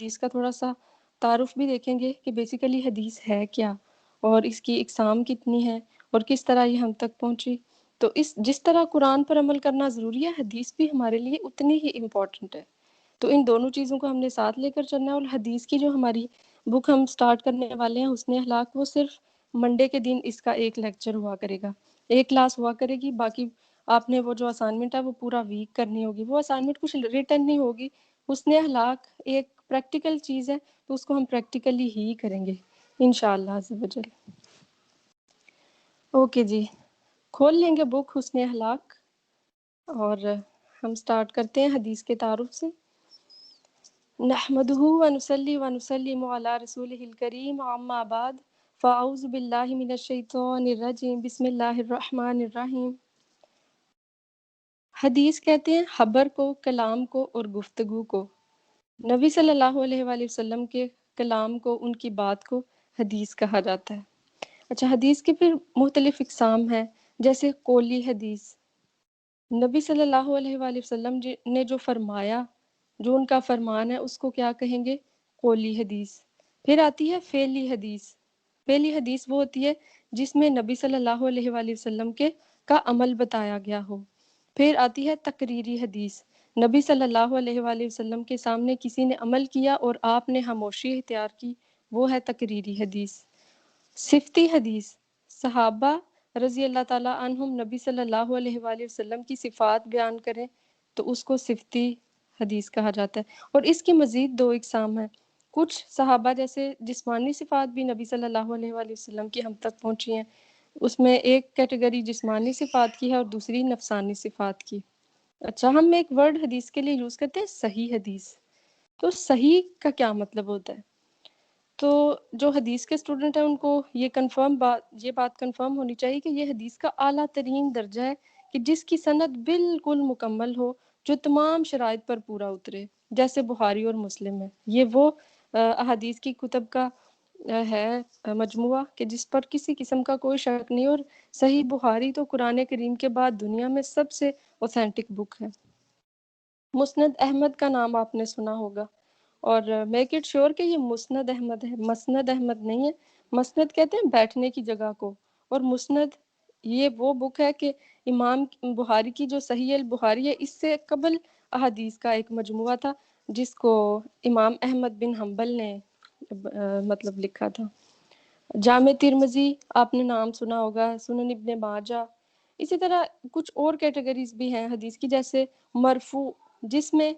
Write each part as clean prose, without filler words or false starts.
حدیث کا تھوڑا سا تعارف بھی دیکھیں گے کہ بیسیکلی حدیث ہے کیا اور اس کی اقسام کتنی ہے اور کس طرح یہ ہم تک پہنچی۔ تو جس طرح قرآن پر عمل کرنا ضروری ہے، حدیث بھی ہمارے لیے اتنی ہی امپورٹنٹ ہے۔ تو ان دونوں چیزوں کو ہم نے ساتھ لے کر چلنا ہے، اور حدیث کی جو ہماری بک ہم سٹارٹ کرنے والے ہیں حسن اخلاق، وہ صرف منڈے کے دن اس کا ایک لیکچر ہوا کرے گا، ایک کلاس ہوا کرے گی، باقی آپ نے وہ جو اسائنمنٹ ہے وہ پورا ویک کرنی ہوگی۔ وہ اسائنمنٹ کچھ ریٹن نہیں ہوگی، حسن اخلاق ایک پریکٹیکل چیز ہے تو اس کو ہم پریکٹیکلی ہی کریں گے انشاءاللہ عز و جل۔ اوکے جی، کھول لیں گے بک حسن اخلاق اور ہم سٹارٹ کرتے ہیں حدیث کے تعارف سے۔ نحمدہ ونصلی ونسلم علی رسولہ الکریم، اما بعد فاعوذ باللہ من الشیطان الرجیم، بسم اللہ الرحمن الرحیم۔ حدیث کہتے ہیں خبر کو، کلام کو اور گفتگو کو۔ نبی صلی اللہ علیہ وآلہ وسلم کے کلام کو، ان کی بات کو حدیث کہا جاتا ہے۔ اچھا، حدیث کے پھر مختلف اقسام ہیں، جیسے قولی حدیث، نبی صلی اللہ علیہ وآلہ وسلم نے جو فرمایا، جو ان کا فرمان ہے، اس کو کیا کہیں گے؟ قولی حدیث۔ پھر آتی ہے فعلی حدیث۔ فعلی حدیث وہ ہوتی ہے جس میں نبی صلی اللہ علیہ وآلہ وسلم کا عمل بتایا گیا ہو۔ پھر آتی ہے تقریری حدیث، نبی صلی اللہ علیہ وآلہ وسلم کے سامنے کسی نے عمل کیا اور آپ نے خاموشی اختیار کی، وہ ہے تقریری حدیث۔ صفتی حدیث، صحابہ رضی اللہ تعالیٰ عنہم نبی صلی اللہ علیہ وآلہ وسلم کی صفات بیان کریں تو اس کو صفتی حدیث کہا جاتا ہے۔ اور اس کی مزید دو اقسام ہیں، کچھ صحابہ جیسے جسمانی صفات بھی نبی صلی اللہ علیہ وآلہ وسلم کی ہم تک پہنچی ہیں، اس میں ایک کیٹیگری جسمانی صفات کی ہے اور دوسری نفسانی صفات کی۔ اچھا، ہم ایک ورڈ حدیث کے لیے یوز کرتے ہیں صحیح حدیث۔ تو صحیح کا کیا مطلب ہوتا ہے؟ تو جو حدیث کے اسٹوڈنٹ ہیں ان کو یہ بات کنفرم ہونی چاہیے کہ یہ حدیث کا اعلیٰ ترین درجہ ہے کہ جس کی سند بالکل مکمل ہو، جو تمام شرائط پر پورا اترے، جیسے بخاری اور مسلم ہے۔ یہ وہ احادیث کی کتب کا ہے مجموعہ کہ جس پر کسی قسم کا کوئی شک نہیں، اور صحیح بخاری تو قرآن کریم کے بعد دنیا میں سب سے اوتھینٹک بک ہے۔ مسند احمد کا نام آپ نے سنا ہوگا، اور میک اٹ شیور کہ یہ مسند احمد ہے، مسند احمد نہیں ہے۔ مسند کہتے ہیں بیٹھنے کی جگہ کو، اور مسند یہ وہ بک ہے کہ امام بخاری کی جو صحیح البخاری ہے، اس سے قبل احادیث کا ایک مجموعہ تھا جس کو امام احمد بن حنبل نے مطلب لکھا تھا۔ جامع ترمذی آپ نے نام سنا ہوگا، سنن ابن ماجہ، اسی طرح کچھ اور کیٹیگریز بھی ہیں حدیث کی، جیسے مرفوع، جس میں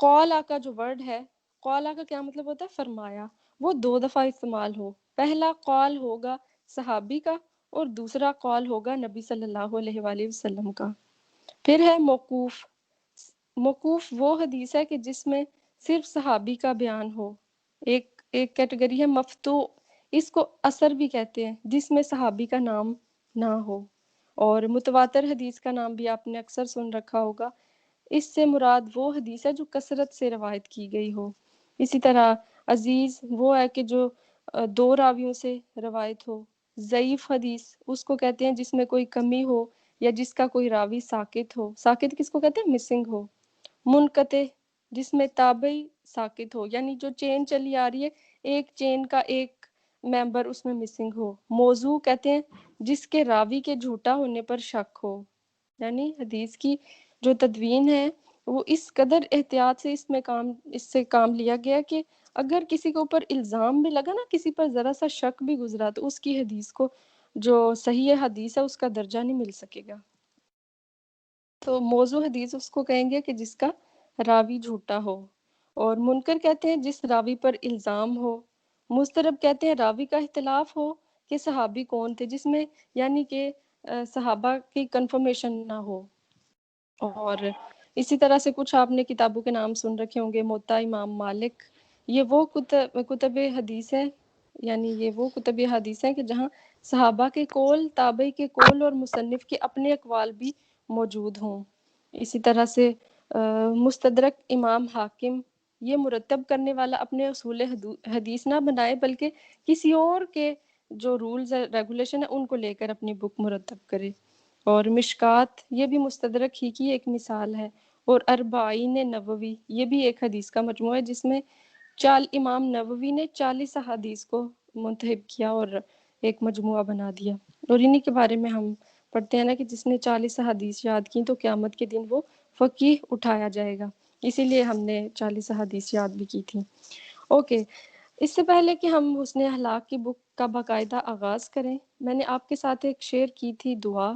قولا کا جو ورڈ ہے، قولا کا کیا مطلب ہوتا ہے؟ فرمایا، وہ دو دفعہ استعمال ہو، پہلا قول ہوگا صحابی کا اور دوسرا قول ہوگا نبی صلی اللہ علیہ وآلہ وسلم کا۔ پھر ہے موقوف۔ موقوف وہ حدیث ہے کہ جس میں صرف صحابی کا بیان ہو۔ ایک کیٹیگری ہے مفتوح، اس کو اثر بھی کہتے ہیں، جس میں صحابی کا نام نہ ہو۔ اور متواتر حدیث کا نام بھی آپ نے اکثر سن رکھا ہوگا، اس سے مراد وہ حدیث ہے جو کثرت سے روایت کی گئی ہو۔ اسی طرح عزیز وہ ہے کہ جو دو راویوں سے روایت ہو۔ ضعیف حدیث اس کو کہتے ہیں جس میں کوئی کمی ہو یا جس کا کوئی راوی ساقط ہو۔ ساقط کس کو کہتے ہیں؟ مسنگ ہو۔ منقطع جس میں تابعی ساقط ہو، یعنی جو چین چلی آ رہی ہے، ایک چین کا ایک ممبر اس میں مسنگ ہو۔ موضوع کہتے ہیں جس کے راوی کے جھوٹا ہونے پر شک ہو، یعنی حدیث کی جو تدوین ہے وہ اس قدر احتیاط سے اس سے کام لیا گیا کہ اگر کسی کے اوپر الزام بھی لگا نا، کسی پر ذرا سا شک بھی گزرا، تو اس کی حدیث کو جو صحیح حدیث ہے اس کا درجہ نہیں مل سکے گا۔ تو موضوع حدیث اس کو کہیں گے کہ جس کا راوی جھوٹا ہو، اور منکر کہتے ہیں جس راوی پر الزام ہو۔ مضطرب کہتے ہیں راوی کا اختلاف ہو کہ صحابی کون تھے، جس میں یعنی کہ صحابہ کی کنفرمیشن نہ ہو۔ اور اسی طرح سے کچھ آپ نے کتابوں کے نام سن رکھے ہوں گے، موطا امام مالک، یہ وہ کتب حدیث ہے، یعنی یہ وہ کتب حدیث ہیں کہ جہاں صحابہ کے قول، تابعی کے قول اور مصنف کے اپنے اقوال بھی موجود ہوں۔ اسی طرح سے مستدرک امام حاکم، یہ مرتب کرنے والا اپنے اصول حدیث نہ بنائے بلکہ کسی اور کے جو رولز ریگولیشن ہے ان کو لے کر اپنی بک مرتب کرے۔ اور مشکات یہ بھی مستدرک ہی کی ایک مثال ہے۔ اور اربعین نووی یہ بھی ایک حدیث کا مجموعہ ہے جس میں امام نووی نے 40 احادیث کو منتخب کیا اور ایک مجموعہ بنا دیا، اور انہی کے بارے میں ہم پڑھتے ہیں نا کہ جس نے 40 احادیث یاد کی تو قیامت کے دن وہ فقیہ اٹھایا جائے گا، اسی لیے ہم نے 40 احادیث یاد بھی کی تھی۔ اوکے، اس سے پہلے کہ ہم حسن اخلاق کی بک کا باقاعدہ آغاز کریں، میں نے آپ کے ساتھ ایک شیئر کی تھی دعا،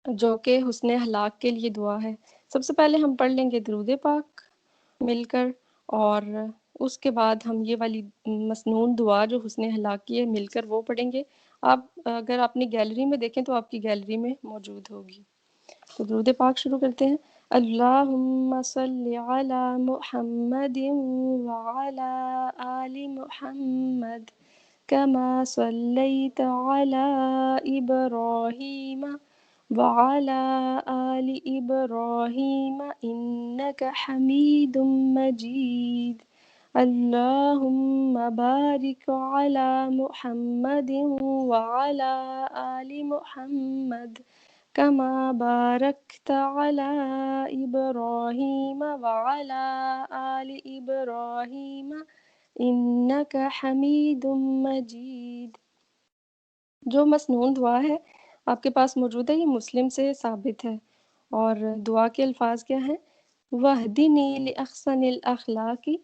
جو کہ حسن اخلاق کے لیے دعا ہے۔ سب سے پہلے ہم پڑھ لیں گے درود پاک مل کر، اور اس کے بعد ہم یہ والی مسنون دعا جو حسن اخلاق کی ہے مل کر وہ پڑھیں گے۔ آپ اگر اپنی گیلری میں دیکھیں تو آپ کی گیلری میں موجود ہوگی۔ تو درود پاک شروع کرتے ہیں۔ اللہم صلی علی محمد وعلی آل محمد کما صلیت علی ابراہیم وعلی آل ابراہیم انک حمید مجید۔ اللہم بارک علی محمد وعلی آل محمد کما بارکت علی ابراہیم وعلی آل ابراہیم انک حمید مجید۔ جو مسنون دعا ہے آپ کے پاس موجود ہے، یہ مسلم سے ثابت ہے، اور دعا کے الفاظ کیا ہیں؟ وَاهْدِنِي لِأَحْسَنِ الْأَخْلَاقِ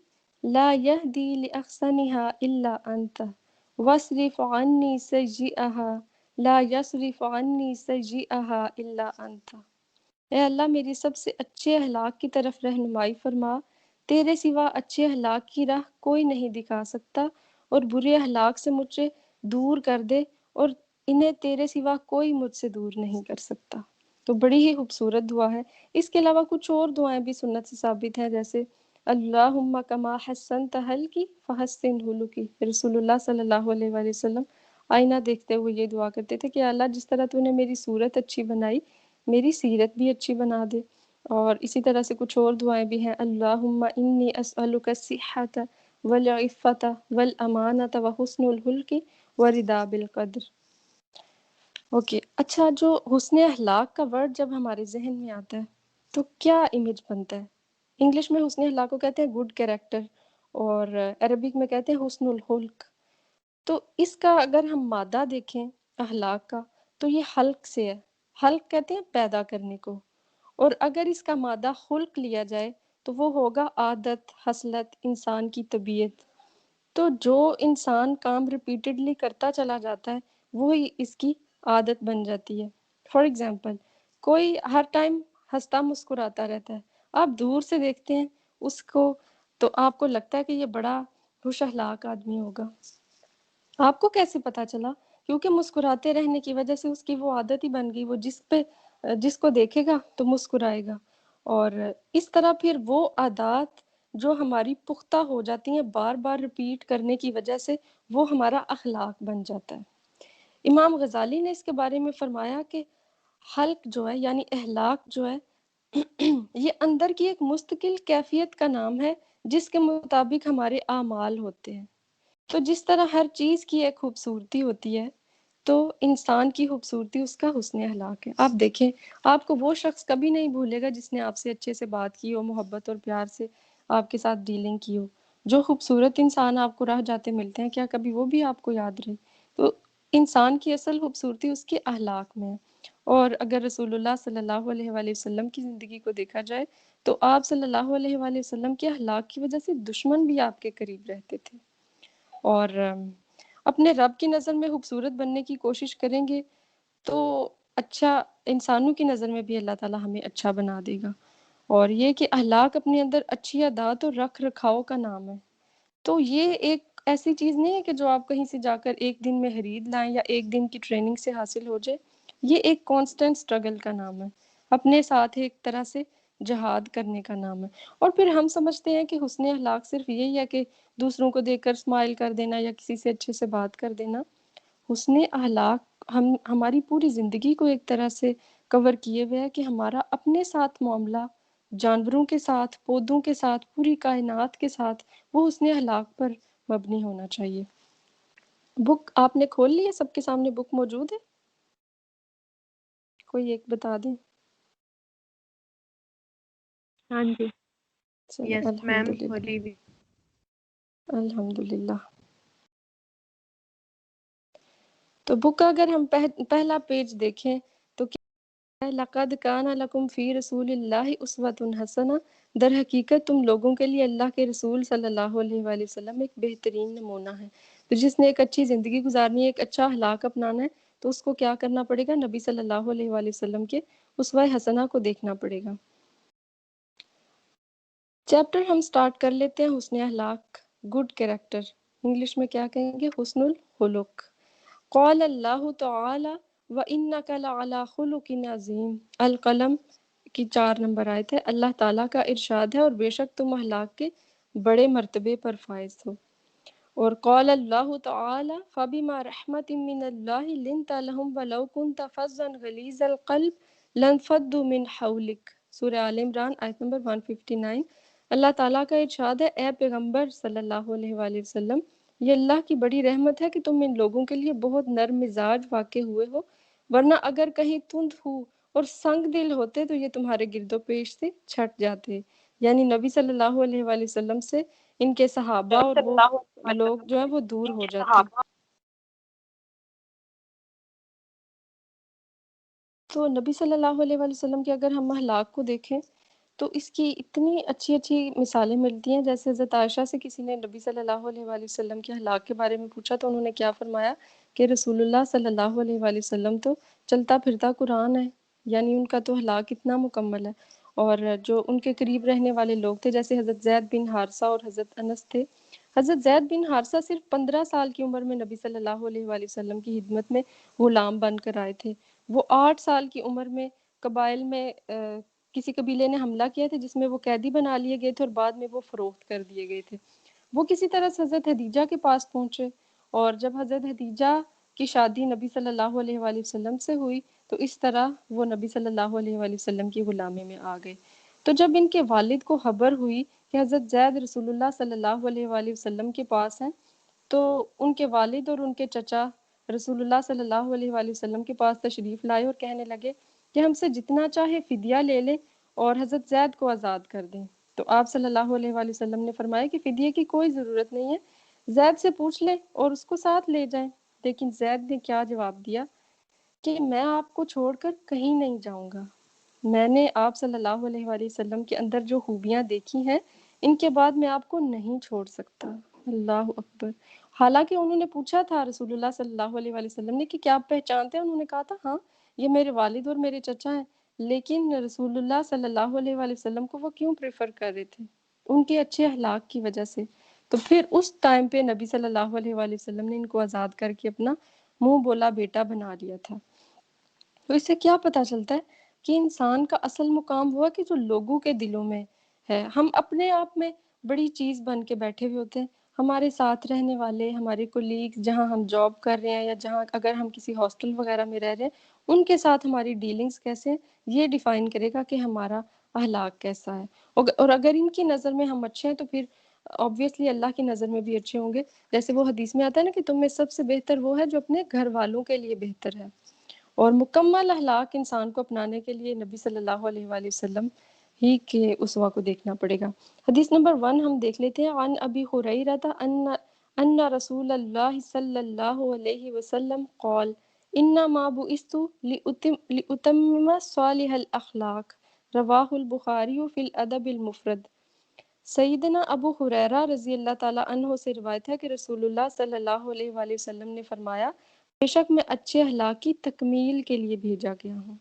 لَا يَهْدِي لِأَحْسَنِهَا إِلَّا أَنْتَ وَاصْرِفْ عَنِّي سَيِّئَهَا لَا يَصْرِفُ عَنِّي سَيِّئَهَا إِلَّا أَنْتَ۔ اے اللہ میری سب سے اچھے اخلاق کی طرف رہنمائی فرما، تیرے سوا اچھے اخلاق کی راہ کوئی نہیں دکھا سکتا، اور برے اخلاق سے مجھے دور کر دے، اور انہیں تیرے سوا کوئی مجھ سے دور نہیں کر سکتا۔ تو بڑی ہی خوبصورت دعا ہے۔ اس کے علاوہ کچھ اور دعائیں بھی سنت سے ثابت ہیں، جیسے اللہم کما حسنت خلقی فحسن خلقی۔ رسول اللہ صلی اللہ علیہ وآلہ وسلم آئینہ دیکھتے ہوئے یہ دعا کرتے تھے کہ اللہ جس طرح تو نے میری صورت اچھی بنائی، میری سیرت بھی اچھی بنا دے۔ اور اسی طرح سے کچھ اور دعائیں بھی ہیں، اللہم انی اسألک الصحۃ والعفۃ والامانۃ وحسن الخلق ورضا بالقدر۔ اوکے، اچھا، جو حسن اخلاق کا ورڈ جب ہمارے ذہن میں آتا ہے تو کیا امیج بنتا ہے؟ انگلش میں حسن اخلاق کو کہتے ہیں گڈ کیریکٹر، اور عربک میں کہتے ہیں حسن الخلق۔ تو اس کا اگر ہم مادہ دیکھیں اخلاق کا تو یہ خلق سے ہے، خلق کہتے ہیں پیدا کرنے کو، اور اگر اس کا مادہ خلق لیا جائے تو وہ ہوگا عادت، خصلت، انسان کی طبیعت۔ تو جو انسان کام ریپیٹڈلی کرتا چلا جاتا ہے وہی اس کی عادت بن جاتی ہے۔ فار ایگزامپل، کوئی ہر ٹائم ہنستا مسکراتا رہتا ہے، آپ دور سے دیکھتے ہیں اس کو تو آپ کو لگتا ہے کہ یہ بڑا خوش اخلاق آدمی ہوگا۔ آپ کو کیسے پتا چلا؟ کیونکہ مسکراتے رہنے کی وجہ سے اس کی وہ عادت ہی بن گئی، وہ جس کو دیکھے گا تو مسکرائے گا، اور اس طرح پھر وہ عادات جو ہماری پختہ ہو جاتی ہیں بار بار ریپیٹ کرنے کی وجہ سے، وہ ہمارا اخلاق بن جاتا ہے۔ امام غزالی نے اس کے بارے میں فرمایا کہ خلق جو ہے یعنی اخلاق جو ہے یہ اندر کی ایک مستقل کیفیت کا نام ہے جس کے مطابق ہمارے اعمال ہوتے ہیں۔ تو جس طرح ہر چیز کی ایک خوبصورتی ہوتی ہے تو انسان کی خوبصورتی اس کا حسن اخلاق ہے۔ آپ دیکھیں، آپ کو وہ شخص کبھی نہیں بھولے گا جس نے آپ سے اچھے سے بات کی ہو، محبت اور پیار سے آپ کے ساتھ ڈیلنگ کی ہو۔ جو خوبصورت انسان آپ کو راہ جاتے ملتے ہیں، کیا کبھی وہ بھی آپ کو یاد رہے؟ تو انسان کی اصل خوبصورتی اس کے اخلاق میں ہے۔ اور اگر رسول اللہ صلی اللہ علیہ وآلہ وسلم کی زندگی کو دیکھا جائے تو آپ صلی اللہ علیہ وآلہ وسلم کے اخلاق کی وجہ سے دشمن بھی آپ کے قریب رہتے تھے، اور اپنے رب کی نظر میں خوبصورت بننے کی کوشش کریں گے تو اچھا انسانوں کی نظر میں بھی اللہ تعالیٰ ہمیں اچھا بنا دے گا۔ اور یہ کہ اخلاق اپنے اندر اچھی عادات اور رکھ رکھاؤ کا نام ہے۔ تو یہ ایک ایسی چیز نہیں ہے کہ جو آپ کہیں سے جا کر ایک دن میں خرید لائیں یا ایک دن کی ٹریننگ سے حاصل ہو جائے، یہ ایک کانسٹنٹ سٹرگل کا نام ہے، اپنے ساتھ ایک طرح سے جہاد کرنے کا نام ہے۔ اور پھر ہم سمجھتے ہیں کہ حسن اخلاق صرف یہی ہے کہ دوسروں کو دیکھ کر اسمائل کر دینا یا کسی سے اچھے سے بات کر دینا۔ حسن اخلاق ہماری پوری زندگی کو ایک طرح سے کور کیے ہوئے ہے کہ ہمارا اپنے ساتھ معاملہ، جانوروں کے ساتھ، پودوں کے ساتھ، پوری کائنات کے ساتھ، وہ حسن اخلاق پر مبنی ہونا چاہیے۔ بک آپ نے کھول لی ہے؟ سب کے سامنے بک موجود ہے؟ کوئی ایک بتا دیں۔ ہاں جی، چلیں یس میم، الحمدللہ۔ کھولی بھی۔ الحمدللہ. تو بک کا اگر ہم پہلا پیج دیکھیں تو کیا ہے، لَقَدْ كَانَ لَكُمْ فِي رَسُولِ اللَّهِ أُسْوَةٌ حَسَنَةٌ، در حقیقت تم لوگوں کے لیے اللہ کے رسول صلی اللہ علیہ وآلہ وسلم ایک بہترین نمونہ ہے. تو جس نے ایک اچھی زندگی گزارنی ہے، ایک اچھا اخلاق اپنانا ہے، تو اس کو کیا کرنا پڑے گا؟ نبی صلی اللہ علیہ وآلہ وسلم کے اسوہ حسنہ کو دیکھنا پڑے گا. چیپٹر ہم سٹارٹ کر لیتے ہیں حسن اخلاق، گڈ کیریکٹر. انگلش میں کیا کہیں گے؟ حسن الخلق. قال اللہ تعالی وَإِنَّكَ لَعَلَىٰ خُلُقٍ عَظِيمٍ. القلم کی 4 نمبر آیت ہے. اللہ تعالیٰ کا ارشاد ہے اور بے شک تم اخلاق کے بڑے مرتبے پر فائز ہو. اور قال اللہ تعالی فَبِمَا رَحْمَةٍ مِّنَ اللَّهِ لِنْتَ لَهُمْ وَلَوْ كُنْتَ فَظًّا غَلِيظَ الْقَلْبِ لَانفَضُّوا مِنْ حَوْلِكَ. سورہ آل عمران آیت نمبر 159. اللہ تعالیٰ کا ارشاد ہے، اے پیغمبر صلی اللہ علیہ وآلہ وسلم، یہ اللہ کی بڑی رحمت ہے کہ تم ان لوگوں کے لیے بہت نرم مزاج واقع ہوئے ہو، ورنہ اگر کہیں تند ہو اور سنگ دل ہوتے تو یہ تمہارے گرد و پیش سے چھٹ جاتے. یعنی نبی صلی اللہ علیہ وآلہ وسلم سے ان کے صحابہ اور صلی وہ اللہ علیہ لوگ وسلم جو ہیں سے وہ دور ان ہو کے جاتے. صحابہ. تو نبی صلی اللہ علیہ وآلہ وسلم کے اگر ہم اخلاق کو دیکھیں تو اس کی اتنی اچھی اچھی مثالیں ملتی ہیں. جیسے حضرت عائشہ سے کسی نے نبی صلی اللہ علیہ وآلہ وسلم کے اخلاق کے بارے میں پوچھا تو انہوں نے کیا فرمایا کہ رسول اللہ صلی اللہ علیہ وآلہ وسلم تو چلتا پھرتا قرآن ہے. یعنی ان کا تو اخلاق اتنا مکمل ہے. اور جو ان کے قریب رہنے والے لوگ تھے جیسے حضرت زید بن حارثہ اور حضرت انس تھے. حضرت زید بن حارثہ صرف 15 سال کی عمر میں نبی صلی اللہ علیہ وآلہ وسلم کی خدمت میں غلام بن کر آئے تھے. وہ 8 سال کی عمر میں قبائل میں کسی قبیلے نے حملہ کیا تھا جس میں وہ قیدی بنا لیے گئے تھے اور بعد میں وہ فروخت کر دیے گئے تھے. وہ کسی طرح سے حضرت خدیجہ کے پاس پہنچے اور جب حضرت خدیجہ کی شادی نبی صلی اللہ علیہ وآلہ وسلم سے ہوئی تو اس طرح وہ نبی صلی اللہ علیہ وآلہ وسلم کی غلامی میں آ گئے. تو جب ان کے والد کو خبر ہوئی کہ حضرت زید رسول اللہ صلی اللہ علیہ وآلہ وسلم کے پاس ہیں تو ان کے والد اور ان کے چچا رسول اللہ صلی اللہ علیہ وآلہ وسلم کے پاس تشریف لائے اور کہنے لگے کہ ہم سے جتنا چاہے فدیہ لے لیں اور حضرت زید کو آزاد کر دیں. تو آپ صلی اللہ علیہ وآلہ وسلم نے فرمایا کہ فدیے کی کوئی ضرورت نہیں ہے، زید سے پوچھ لیں اور اس کو ساتھ لے جائیں. لیکن زید نے کیا جواب دیا کہ میں آپ کو چھوڑ کر کہیں نہیں جاؤں گا. میں نے آپ صلی اللہ علیہ وآلہ وسلم کے اندر جو خوبیاں دیکھی ہیں ان کے بعد میں آپ کو نہیں چھوڑ سکتا. اللہ اکبر. حالانکہ انہوں نے پوچھا تھا رسول اللہ صلی اللہ علیہ وآلہ وسلم نے کہ کیا آپ پہچانتے ہیں؟ انہوں نے کہا تھا ہاں یہ میرے والد اور میرے چچا ہیں. لیکن رسول اللہ صلی اللہ علیہ وآلہ وسلم کو وہ کیوں پریفر کر رہے تھے؟ ان کے اچھے اخلاق کی وجہ سے. تو پھر اس ٹائم پہ نبی صلی اللہ علیہ وآلہ وسلم نے ان کو آزاد کر کے اپنا منہ بولا بیٹا بنا لیا تھا. تو اس سے کیا پتہ چلتا ہے کہ انسان کا اصل مقام ہوا کہ جو لوگوں کے دلوں میں ہے. ہم اپنے آپ میں بڑی چیز بن کے بیٹھے ہوئے ہوتے ہیں. ہمارے ساتھ رہنے والے ہمارے کولیگز جہاں ہم جاب کر رہے ہیں یا جہاں اگر ہم کسی ہاسٹل وغیرہ میں رہ رہے ہیں ان کے ساتھ ہماری ڈیلنگز کیسے ہیں یہ ڈیفائن کرے گا کہ ہمارا اخلاق کیسا ہے. اور اگر ان کی نظر میں ہم اچھے ہیں تو پھر obviously اللہ کی نظر میں بھی اچھے ہوں گے. جیسے وہ حدیث میں آتا ہے نا کہ تم میں سب سے بہتر وہ ہے جو اپنے گھر والوں کے لیے بہتر ہے. اور مکمل اخلاق انسان کو اپنانے کے لیے نبی صلی اللہ علیہ وآلہ وسلم ہی کے اسوا کو دیکھنا پڑے گا. حدیث نمبر 1 ہم دیکھ لیتے ہیں. عن ابی ہریرہ ان رسول اللہ صلی اللہ علیہ وسلم قال انما بعثت لاتمم صالح الاخلاق رواہ البخاری فی الادب المفرد. سیدنا ابو ہریرہ رضی اللہ تعالیٰ عنہ سے روایت ہے کہ رسول اللہ صلی اللہ علیہ وآلہ وسلم نے فرمایا بے شک میں اچھے اخلاق کی تکمیل کے لیے بھیجا گیا ہوں.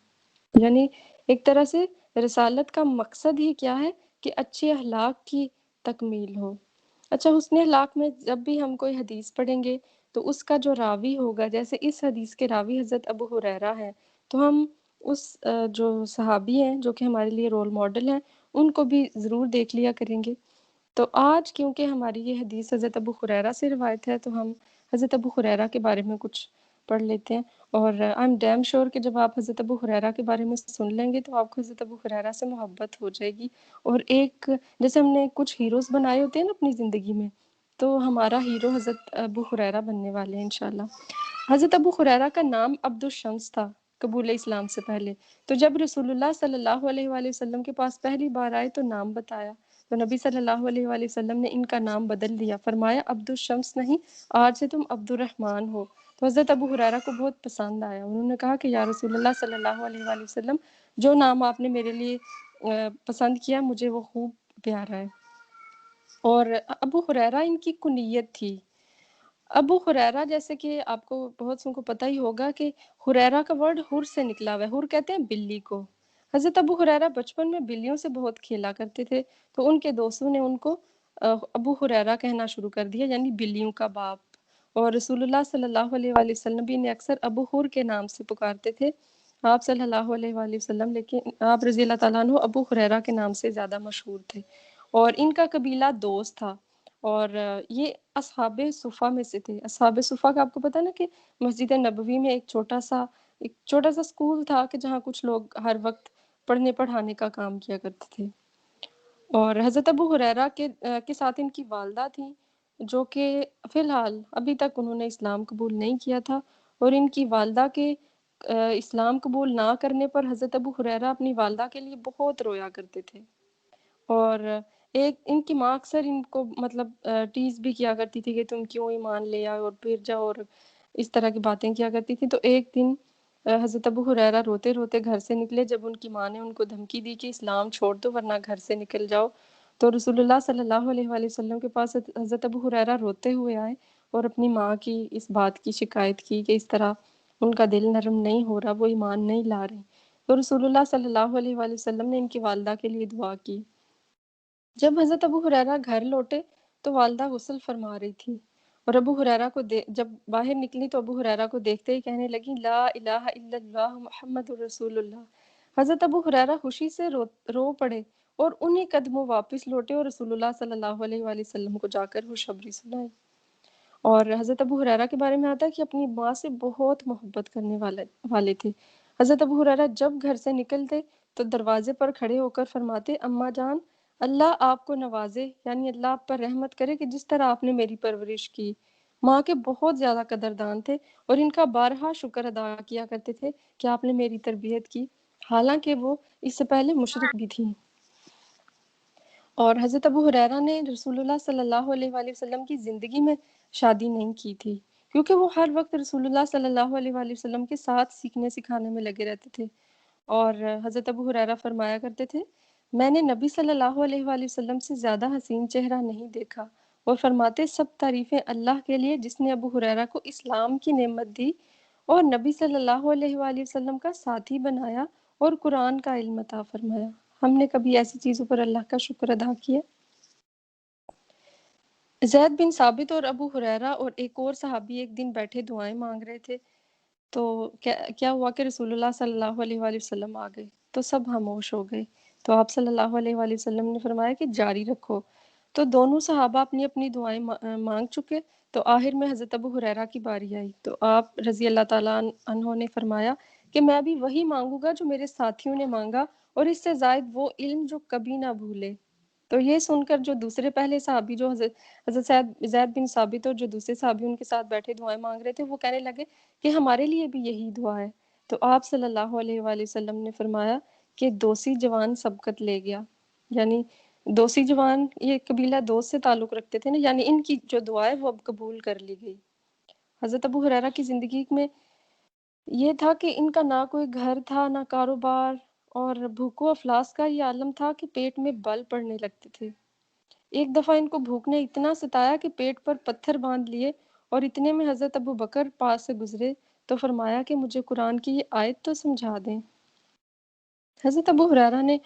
یعنی ایک طرح سے رسالت کا مقصد ہی کیا ہے کہ اچھے اخلاق کی تکمیل ہو. اچھا حسن اخلاق میں جب بھی ہم کوئی حدیث پڑھیں گے تو اس کا جو راوی ہوگا جیسے اس حدیث کے راوی حضرت ابو ہریرہ ہیں تو ہم اس جو صحابی ہیں جو کہ ہمارے لیے رول ماڈل ہیں ان کو بھی ضرور دیکھ لیا کریں گے. تو آج کیونکہ ہماری یہ حدیث حضرت ابو ہریرہ سے روایت ہے تو ہم حضرت ابو ہریرہ کے بارے میں کچھ پڑھ لیتے ہیں. اور آئی ایم ڈیم شیور کہ جب آپ حضرت ابو ہریرہ کے بارے میں سن لیں گے تو آپ کو حضرت ابو ہریرہ سے محبت ہو جائے گی. اور ایک جیسے ہم نے کچھ ہیروز بنائے ہوتے ہیں نا اپنی زندگی میں تو ہمارا ہیرو حضرت ابو ہریرہ بننے والے ہیں انشاءاللہ. حضرت ابو ہریرہ کا نام عبد الشمس تھا قبول اسلام سے پہلے. تو جب رسول اللہ صلی اللہ علیہ وآلہ وسلم کے پاس پہلی بار آئے تو نام بتایا. تو نبی صلی اللہ علیہ وآلہ وسلم نے ان کا نام بدل دیا، فرمایا عبد الشمس نہیں، آج سے تم عبد الرحمن ہو۔ تو حضرت ابو ہریرہ کو بہت پسند آیا، انہوں نے کہا کہ یا رسول اللہ صلی اللہ علیہ وآلہ وسلم، جو نام آپ نے میرے لیے پسند کیا مجھے وہ خوب پیارا ہے۔ اور ابو ہریرہ ان کی کنیت تھی۔ ابو ہریرہ جیسے کہ آپ کو بہت سو کو پتہ ہی ہوگا کہ ہریرہ کا ورڈ ہر سے نکلا ہوا ہے، ہر کہتے ہیں بلی کو۔ حضرت ابو ہریرہ بچپن میں بلیوں سے بہت کھیلا کرتے تھے، تو ان کے دوستوں نے ان کو ابو ہریرہ کہنا شروع کر دیا، یعنی بلیوں کا باپ۔ اور رسول اللہ صلی اللہ علیہ وآلہ وسلم بھی انہیں اکثر ابو ہر کے نام سے پکارتے تھے، آپ صلی اللہ علیہ وآلہ وسلم، لیکن آپ رضی اللہ تعالیٰ عنہ ابو ہریرہ کے نام سے زیادہ مشہور تھے۔ اور ان کا قبیلہ دوست تھا، اور یہ اصحاب صفہ میں سے تھے۔ اصحاب صفہ کا آپ کو پتہ نا کہ مسجد نبوی میں ایک چھوٹا سا اسکول تھا کہ جہاں کچھ لوگ ہر وقت پڑھنے پڑھانے کا کام کیا کرتے تھے۔ اور حضرت ابو ہریرہ کے ساتھ ان کی والدہ تھیں، جو کہ فی الحال ابھی تک انہوں نے اسلام قبول نہیں کیا تھا، اور ان کی والدہ کے اسلام قبول نہ کرنے پر حضرت ابو ہریرہ اپنی والدہ کے لیے بہت رویا کرتے تھے۔ اور ایک ان کی ماں اکثر ان کو مطلب ٹیز بھی کیا کرتی تھی کہ تم کیوں ایمان لے آئے اور پھر جاؤ، اور اس طرح کی باتیں کیا کرتی تھی۔ تو ایک دن حضرت ابو ہریرہ روتے روتے گھر سے نکلے، جب ان کی ماں نے ان کو دھمکی دی کہ اسلام چھوڑ دو ورنہ گھر سے نکل جاؤ، تو رسول اللہ صلی اللہ علیہ وآلہ وسلم کے پاس حضرت ابو ہریرہ روتے ہوئے آئے اور اپنی ماں کی اس بات کی شکایت کی کہ اس طرح ان کا دل نرم نہیں ہو رہا، وہ ایمان نہیں لا رہی۔ تو رسول اللہ صلی اللہ علیہ وآلہ وسلم نے ان کی والدہ کے لیے دعا کی۔ جب حضرت ابو ہریرہ گھر لوٹے تو والدہ غسل فرما رہی تھی، اور ابو ہریرہ کو جب باہر نکلی تو ابو ہریرہ کو دیکھتے ہی کہنے لگی لا الہ الا اللہ محمد رسول اللہ۔ حضرت ابو ہریرہ خوشی سے رو پڑے اور انہی قدموں واپس لوٹے اور رسول اللہ صلی اللہ علیہ وآلہ وسلم کو جا کر خوشخبری سنائی۔ اور حضرت ابو ہریرہ کے بارے میں آتا ہے کہ اپنی ماں سے بہت محبت کرنے والے تھے۔ حضرت ابو ہریرہ جب گھر سے نکلتے تو دروازے پر کھڑے ہو کر فرماتے اماں جان، اللہ آپ کو نوازے، یعنی اللہ آپ پر رحمت کرے کہ جس طرح آپ نے میری پرورش کی۔ ماں کے بہت زیادہ قدردان تھے اور ان کا بارہا شکر ادا کیا کرتے تھے کہ آپ نے میری تربیت کی، حالانکہ وہ اس سے پہلے مشرک بھی تھیں۔ اور حضرت ابو ہریرہ نے رسول اللہ صلی اللہ علیہ وآلہ وسلم کی زندگی میں شادی نہیں کی تھی، کیونکہ وہ ہر وقت رسول اللہ صلی اللہ علیہ وآلہ وسلم کے ساتھ سیکھنے سکھانے میں لگے رہتے تھے۔ اور حضرت ابو ہریرہ فرمایا کرتے تھے میں نے نبی صلی اللہ علیہ وآلہ وسلم سے زیادہ حسین چہرہ نہیں دیکھا، اور فرماتے سب تعریفیں اللہ کے لیے جس نے ابو ہریرہ کو اسلام کی نعمت دی اور نبی صلی اللہ علیہ وآلہ وسلم کا ساتھی بنایا اور قرآن کا علم عطا فرمایا۔ ہم نے کبھی ایسی چیزوں پر اللہ کا شکر ادا کیا؟ زید بن ثابت اور ابو ہریرہ اور ایک اور صحابی ایک دن بیٹھے دعائیں مانگ رہے تھے، تو کیا ہوا کہ رسول اللہ صلی اللہ علیہ وآلہ وسلم آ گئے تو سب خاموش ہو گئے۔ تو آپ صلی اللہ علیہ وآلہ وسلم نے فرمایا کہ جاری رکھو۔ تو دونوں صحابہ اپنی اپنی دعائیں مانگ چکے، تو آخر میں حضرت ابو ہریرہ کی باری آئی، تو آپ رضی اللہ تعالیٰ عنہ نے فرمایا کہ میں بھی وہی مانگوں گا جو میرے ساتھیوں نے مانگا، اور اس سے زائد وہ علم جو کبھی نہ بھولے۔ تو یہ سن کر جو دوسرے پہلے صحابی جو حضرت زید بن ثابت اور جو دوسرے صحابی ان کے ساتھ بیٹھے دعائیں مانگ رہے تھے، وہ کہنے لگے کہ ہمارے لیے بھی یہی دعا ہے۔ تو آپ صلی اللہ علیہ وآلہ وسلم نے فرمایا کہ دوسی جوان سبقت لے گیا، یعنی دوسی جوان یہ قبیلہ دوست سے تعلق رکھتے تھے نا، یعنی ان کی جو دعا ہے وہ اب قبول کر لی گئی۔ حضرت ابو ہریرہ کی زندگی میں یہ تھا کہ ان کا نہ کوئی گھر تھا نہ کاروبار، اور بھوک و افلاس کا یہ عالم تھا کہ پیٹ میں بل پڑنے لگتے تھے۔ ایک دفعہ ان کو بھوک نے اتنا ستایا کہ پیٹ پر پتھر باندھ لیے، اور اتنے میں حضرت ابو بکر پاس سے گزرے تو فرمایا کہ مجھے قرآن کی یہ آیت تو سمجھا دیں۔ حضرت ابو ہریرہ نے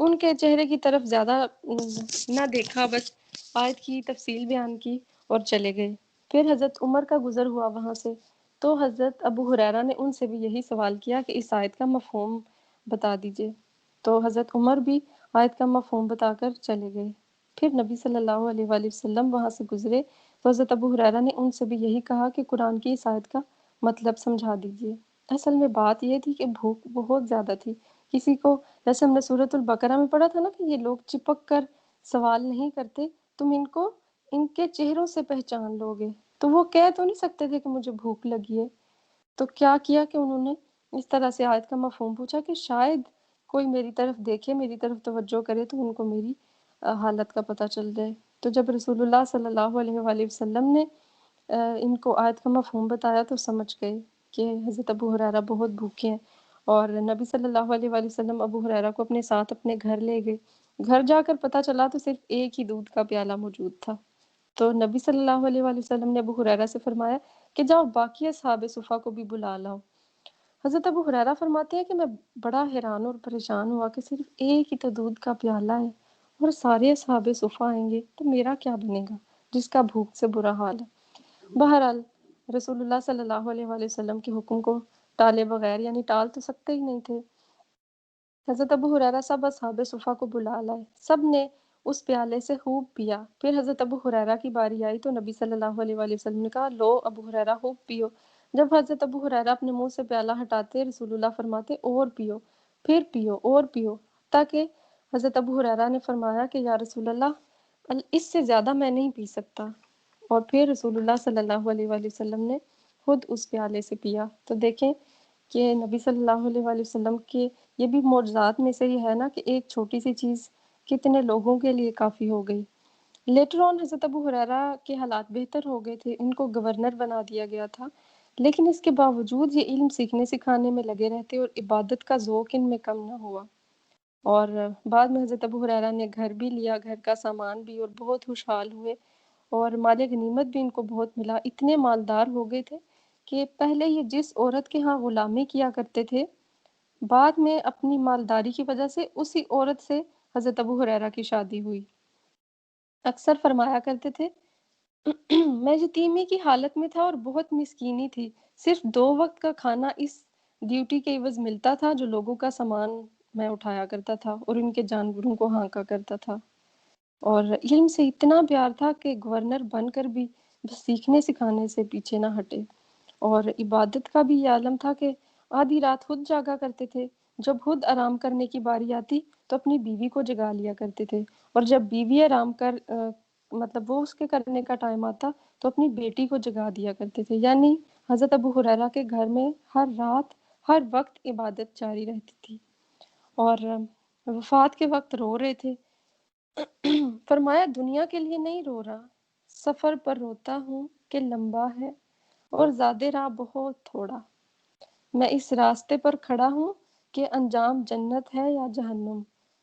ان کے چہرے کی طرف زیادہ نہ دیکھا، بس آیت کی تفصیل بیان کی اور چلے گئے۔ پھر حضرت عمر کا گزر ہوا وہاں سے، تو حضرت ابو ہریرہ نے ان سے بھی یہی سوال کیا کہ اس آیت کا مفہوم بتا دیجئے، تو حضرت عمر بھی آیت کا مفہوم بتا کر چلے گئے۔ پھر نبی صلی اللہ علیہ وآلہ وسلم وہاں سے گزرے تو حضرت ابو ہریرہ نے ان سے بھی یہی کہا کہ قرآن کی اس آیت کا مطلب سمجھا دیجئے۔ اصل میں بات یہ تھی کہ بھوک بہت زیادہ تھی، کسی کو، جیسے ہم نے سورۃ البقرہ میں پڑھا تھا نا کہ یہ لوگ چپک کر سوال نہیں کرتے، تم ان کو ان کے چہروں سے پہچان لوگے، تو وہ کہہ تو نہیں سکتے تھے کہ مجھے بھوک لگی ہے۔ تو کیا کیا کہ انہوں نے اس طرح سے آیت کا مفہوم پوچھا کہ شاید کوئی میری طرف دیکھے، میری طرف توجہ کرے تو ان کو میری حالت کا پتہ چل جائے۔ تو جب رسول اللہ صلی اللہ علیہ وآلہ وسلم نے ان کو آیت کا مفہوم بتایا تو سمجھ گئے کہ حضرت ابو ہریرہ بہت بھوکے ہیں، اور نبی صلی اللہ علیہ وآلہ وسلم ابو ہریرہ کو اپنے ساتھ اپنے گھر لے گئے۔ گھر جا کر پتہ چلا تو صرف ایک ہی دودھ کا پیالہ موجود تھا۔ تو نبی صلی اللہ علیہ وآلہ وسلم نے ابو ہریرہ سے فرمایا کہ جاؤ باقی اصحاب صفہ کو بھی بلا لاؤ۔ حضرت ابو ہریرہ فرماتے ہیں کہ میں بڑا حیران اور پریشان ہوا کہ صرف ایک ہی تو دودھ کا پیالہ ہے اور سارے اصحاب صفہ آئیں گے تو میرا کیا بنے گا جس کا بھوک سے برا حال ہے۔ بہرحال رسول اللہ صلی اللہ علیہ وآلہ وسلم کے حکم کو ٹالے بغیر، یعنی ٹال تو سکتے ہی نہیں تھے، حضرت ابو ہریرہ سب اصحاب صفہ کو بلا لائے۔ سب نے اس پیالے سے خوب پیا۔ پھر حضرت ابو ہریرہ کی باری آئی تو نبی صلی اللہ علیہ وآلہ وسلم نے کہا لو ابو ہریرہ خوب پیو۔ جب حضرت ابو ہریرہ اپنے منہ سے پیالہ ہٹاتے رسول اللہ فرماتے اور پیو، پھر پیو اور پیو، تاکہ حضرت ابو ہریرہ نے فرمایا کہ یا رسول اللہ اس سے زیادہ میں نہیں پی سکتا، اور پھر رسول اللہ صلی اللہ علیہ وآلہ وسلم نے خود اس پیالے سے پیا۔ تو دیکھیں کہ نبی صلی اللہ علیہ وآلہ وسلم کے یہ بھی معجزات میں سے یہ ہے نا کہ ایک چھوٹی سی چیز کتنے لوگوں کے لیے کافی ہو گئی۔ لیٹر آن حضرت ابو ہریرہ کے حالات بہتر ہو گئے تھے، ان کو گورنر بنا دیا گیا تھا، لیکن اس کے باوجود یہ علم سیکھنے سکھانے میں لگے رہتے اور عبادت کا ذوق ان میں کم نہ ہوا۔ اور بعد میں حضرت ابو ہریرہ نے گھر بھی لیا، گھر کا سامان بھی، اور بہت خوشحال ہوئے، اور مال غنیمت بھی ان کو بہت ملا۔ اتنے مالدار ہو گئے تھے کہ پہلے یہ جس عورت کے ہاں غلامی کیا کرتے تھے، بعد میں اپنی مالداری کی وجہ سے اسی عورت سے حضرت ابو ہریرہ کی شادی ہوئی۔ اکثر فرمایا کرتے تھے میں یتیمی کی حالت میں تھا اور بہت مسکینی تھی، صرف 2 وقت کا کھانا اس ڈیوٹی کے عوض ملتا تھا جو لوگوں کا سامان میں اٹھایا کرتا تھا اور ان کے جانوروں کو ہانکا کرتا تھا، اور علم سے اتنا پیار تھا کہ گورنر بن کر بھی بس سیکھنے سکھانے سے پیچھے نہ ہٹے، اور عبادت کا بھی یہ عالم تھا کہ آدھی رات خود جاگا کرتے تھے، جب خود آرام کرنے کی باری آتی تو اپنی بیوی کو جگا لیا کرتے تھے، اور جب بیوی آرام کر مطلب وہ اس کے کرنے کا ٹائم آتا تو اپنی بیٹی کو جگا دیا کرتے تھے۔ یعنی حضرت ابو ہریرہ کے گھر میں ہر رات ہر وقت عبادت جاری رہتی تھی، اور وفات کے وقت رو رہے تھے۔ فرمایا دنیا کے لیے نہیں رو رہا، سفر پر روتا ہوں کہ لمبا ہے اور زیادہ راہ بہت تھوڑا، میں اس راستے پر کھڑا ہوں کہ انجام جنت ہے یا جہنم،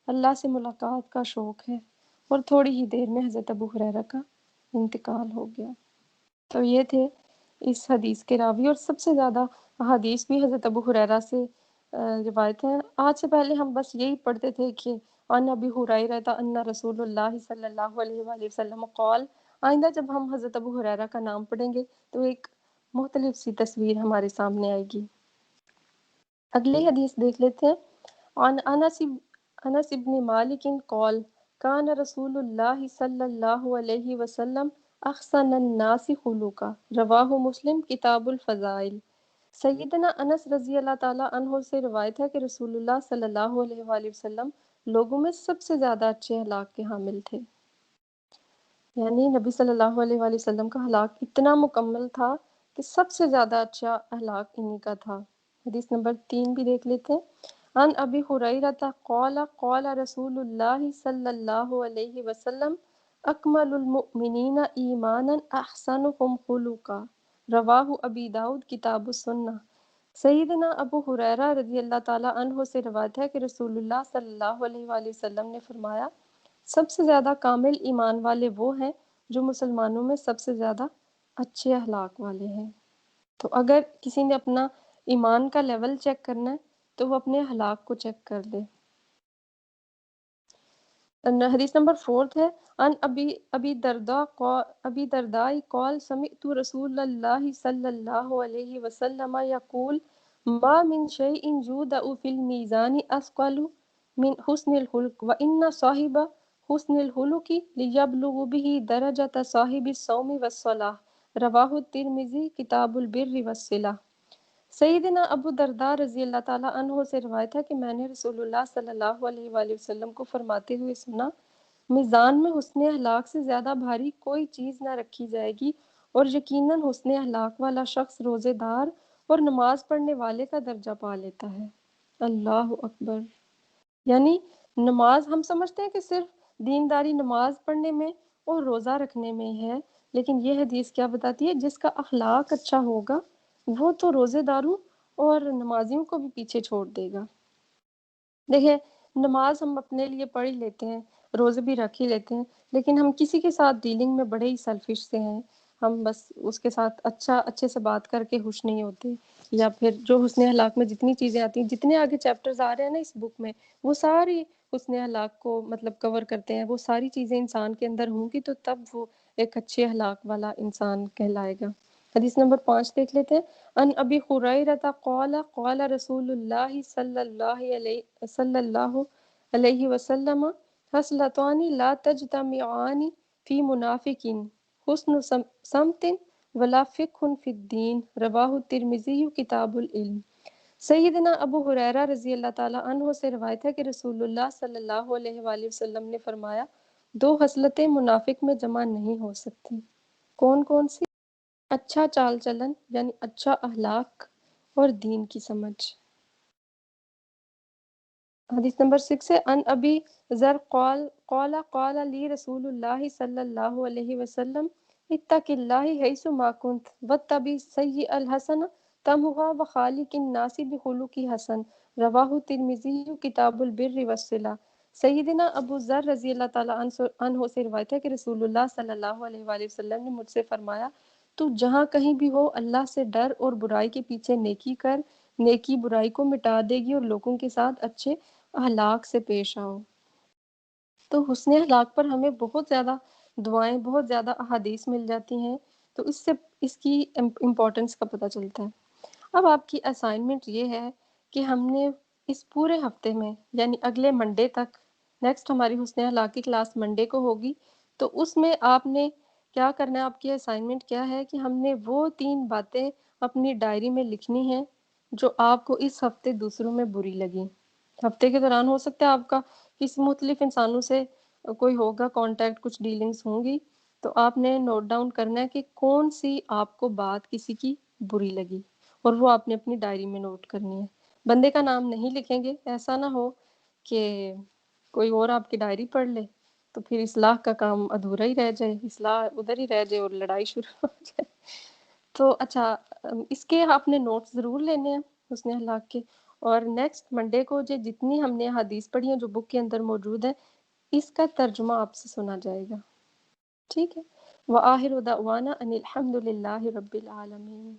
اللہ سے ملاقات کا شوق ہے، اور تھوڑی ہی دیر میں حضرت ابو ہریرہ کا انتقال ہو گیا۔ تو یہ تھے اس حدیث کے راوی، اور سب سے زیادہ حدیث بھی حضرت ابو ہریرہ سے روایت ہے۔ آج سے پہلے ہم بس یہی پڑھتے تھے کہ ان ابی ہریرہ ان رسول اللہ صلی اللہ علیہ وآلہ وسلم قال۔ آئندہ جب ہم حضرت ابو ہریرہ کا نام پڑھیں گے تو ایک مختلف سی تصویر ہمارے سامنے آئے گی۔ اگلی حدیث دیکھ لیتے ہیں۔ عن انس ابن مالک قال کان رسول اللہ صلی اللہ علیہ وسلم احسن الناس خلقا، رواہ مسلم کتاب الفضائل۔ سیدنا انس رضی اللہ تعالیٰ عنہ سے روایت ہے کہ رسول اللہ صلی اللہ علیہ وآلہ وسلم لوگوں میں سب سے زیادہ اچھے اخلاق کے حامل تھے، یعنی نبی صلی اللہ علیہ وآلہ وسلم کا اخلاق اتنا مکمل تھا کہ سب سے زیادہ اچھا اخلاق انہی کا تھا۔ حدیث نمبر 3 بھی دیکھ لیتے ہیں۔ عن ابی ہریرہ قال قال رسول اللہ صلی اللہ علیہ وسلم اکمل المؤمنین ایمانا احسنهم خلقا، رواہ ابی داؤد کتاب السنہ۔ سیدنا ابو ہریرہ رضی اللہ تعالیٰ عنہ سے روایت ہے کہ رسول اللہ صلی اللہ علیہ وآلہ وسلم نے فرمایا سب سے زیادہ کامل ایمان والے وہ ہیں جو مسلمانوں میں سب سے زیادہ اچھے اخلاق والے ہیں۔ تو اگر کسی نے اپنا ایمان کا لیول چیک کرنا ہے تو وہ اپنے اخلاق کو چیک کر لے۔ حدیث نمبر 4 ہے۔ ان ابی درداء قال سمعت رسول اللہ صلی اللہ علیہ وسلم یقول ما من شیء یوضع فی المیزان اثقل من حسن الخلق وان صاحب حسن الخلق لیبلغ به درجۃ صاحب الصوم والصلاۃ، رواہ الترمذی کتاب البر والصلہ۔ سیدنا ابو درداء رضی اللہ تعالیٰ عنہ سے روایت ہے کہ میں نے رسول اللہ صلی اللہ علیہ وآلہ وسلم کو فرماتے ہوئے سنا میزان میں حسن اخلاق سے زیادہ بھاری کوئی چیز نہ رکھی جائے گی، اور یقیناً حسن اخلاق والا شخص روزے دار اور نماز پڑھنے والے کا درجہ پا لیتا ہے۔ اللہ اکبر! یعنی نماز ہم سمجھتے ہیں کہ صرف دینداری نماز پڑھنے میں اور روزہ رکھنے میں ہے، لیکن یہ حدیث کیا بتاتی ہے؟ جس کا اخلاق اچھا ہوگا وہ تو روزے داروں اور نمازیوں کو بھی پیچھے چھوڑ دے گا۔ دیکھیں، نماز ہم اپنے لیے پڑھ ہی لیتے ہیں، روزے بھی رکھ ہی لیتے ہیں، لیکن ہم کسی کے ساتھ ڈیلنگ میں بڑے ہی سیلفش سے ہیں۔ ہم بس اس کے ساتھ اچھے سے بات کر کے خوش نہیں ہوتے، یا پھر جو حسن اخلاق میں جتنی چیزیں آتی ہیں، جتنے آگے چیپٹرز آ رہے ہیں نا اس بک میں، وہ ساری حسن اخلاق کو مطلب کور کرتے ہیں۔ وہ ساری چیزیں انسان کے اندر ہوں گی تو تب وہ ایک اچھے اخلاق والا انسان کہلائے گا۔ حدیث نمبر 5 دیکھ لیتے ہیں۔ ان ابی ہریرہ قال قال رسول اللہ صلی اللہ علیہ وسلم خصلتان لا تجتمعان فی منافق حسن سمت ولا فقہ فی الدین، رواہ الترمذی کتاب العلم۔ سیدنا ابو ہریرہ رضی اللہ تعالیٰ عنہ سے روایت ہے کہ رسول اللہ صلی اللہ علیہ وآلہ وسلم نے فرمایا، دو خصلتیں منافق میں جمع نہیں ہو سکتی۔ کون کون سی؟ اچھا چال چلن یعنی اچھا اخلاق اور دین کی سمجھ۔ حدیث نمبر 6 ہے۔ ان ابی ذر قال لی رسول اللہ صلی اللہ علیہ وسلم اتق اللہ حیث ما کنت واتبع السیئ الحسنہ تمحها وخالق الناس بخلق حسن، رواہ ترمذی کتاب البر والصلہ۔ سیدنا ابو ذر رضی اللہ تعالیٰ عنہ سے روایت ہے کہ رسول اللہ صلی اللہ علیہ وآلہ وسلم نے مجھ سے فرمایا، تو جہاں کہیں بھی ہو اللہ سے ڈر اور برائی کے پیچھے نیکی کر، نیکی برائی کو مٹا دے گی اور لوگوں کے ساتھ اچھے اخلاق سے پیش آؤ۔ تو حسن اخلاق پر ہمیں بہت زیادہ دعائیں، بہت زیادہ احادیث مل جاتی ہیں، تو اس سے اس کی امپورٹنس کا پتہ چلتا ہے۔ اب آپ کی اسائنمنٹ یہ ہے کہ ہم نے اس پورے ہفتے میں یعنی اگلے منڈے تک، نیکسٹ ہماری حسن اخلاق کی کلاس منڈے کو ہوگی، تو اس میں آپ نے کیا کرنا ہے، آپ کی اسائنمنٹ کیا ہے کہ ہم نے وہ 3 باتیں اپنی ڈائری میں لکھنی ہیں جو آپ کو اس ہفتے دوسروں میں بری لگیں۔ ہفتے کے دوران ہو سکتا ہے آپ کا کسی مختلف انسانوں سے کوئی ہوگا کانٹیکٹ، کچھ ڈیلنگز ہوں گی، تو آپ نے نوٹ ڈاؤن کرنا ہے کہ کون سی آپ کو بات کسی کی بری لگی، اور وہ آپ نے اپنی ڈائری میں نوٹ کرنی ہے۔ بندے کا نام نہیں لکھیں گے، ایسا نہ ہو کہ کوئی اور آپ کی ڈائری پڑھ لے تو پھر اصلاح کا کام ادھورا ہی رہ جائے، اصلاح ادھر ہی رہ جائے اور لڑائی شروع ہو جائے۔ تو اچھا، اس کے آپ نے نوٹس ضرور لینے ہیں حسن اخلاق کے، اور نیکسٹ منڈے کو جو جتنی ہم نے حدیث پڑھی ہیں جو بک کے اندر موجود ہے، اس کا ترجمہ آپ سے سنا جائے گا، ٹھیک ہے؟ وآخر دعوانا ان الحمد للہ رب العالمین۔